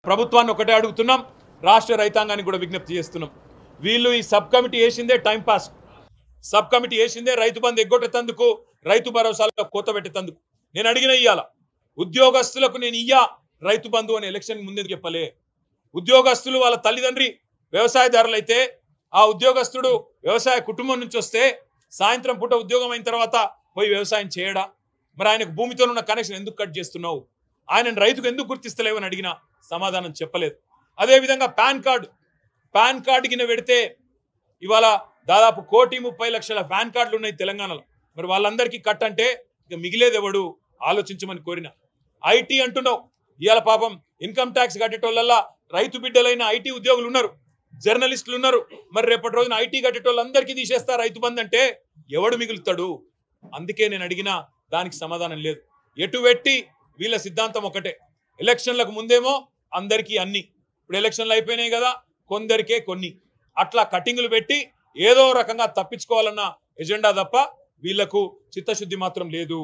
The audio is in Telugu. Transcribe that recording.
ప్రభుత్వాన్ని ఒకటే అడుగుతున్నాం, రాష్ట్ర రైతాంగానికి కూడా విజ్ఞప్తి చేస్తున్నాం. వీళ్ళు ఈ సబ్ కమిటీ వేసిందే టైం పాస్. సబ్ కమిటీ వేసిందే రైతు బంధు ఎగ్గొట్టేందుకు, రైతు భరోసాలో కోత పెట్టేందుకు. నేను అడిగిన ఇయ్యాల ఉద్యోగస్తులకు నేను రైతు బంధు అని ఎలక్షన్ ముందే చెప్పలే. ఉద్యోగస్తులు వాళ్ళ తల్లిదండ్రి వ్యవసాయదారులు అయితే ఆ ఉద్యోగస్తుడు వ్యవసాయ కుటుంబం నుంచి వస్తే సాయంత్రం పూట ఉద్యోగం అయిన తర్వాత పోయి వ్యవసాయం చేయడా? మరి ఆయనకు భూమితో ఉన్న కనెక్షన్ ఎందుకు కట్ చేస్తున్నావు? ఆయనను రైతుకు ఎందుకు గుర్తిస్తలేవు అని అడిగిన సమాధానం చెప్పలేదు. అదేవిధంగా పాన్ కార్డు కింద పెడితే ఇవాళ దాదాపు 1,30,00,000 పాన్ కార్డులు ఉన్నాయి తెలంగాణలో. మరి వాళ్ళందరికీ కట్ అంటే ఇక మిగిలేది ఎవడు ఆలోచించమని కోరిన. ఐటీ అంటున్నావు, ఇవాళ పాపం ఇన్కమ్ ట్యాక్స్ కట్టేటోళ్ళల్లా రైతు బిడ్డలైన ఐటీ ఉద్యోగులు ఉన్నారు, జర్నలిస్టులు ఉన్నారు. మరి రేపటి రోజున ఐటీ కట్టేటోళ్ళందరికీ తీసేస్తా రైతు బంధు అంటే ఎవడు మిగులుతాడు? అందుకే నేను అడిగినా దానికి సమాధానం లేదు. ఎటు పెట్టి వీళ్ళ సిద్ధాంతం ఒకటే, ఎలక్షన్లకు ముందేమో అందరికీ అన్ని, ఇప్పుడు ఎలక్షన్లు అయిపోయినాయి కదా కొందరికే కొన్ని, అట్లా కటింగులు పెట్టి ఏదో రకంగా తప్పించుకోవాలన్న ఎజెండా తప్ప వీళ్లకు చిత్తశుద్ధి మాత్రం లేదు.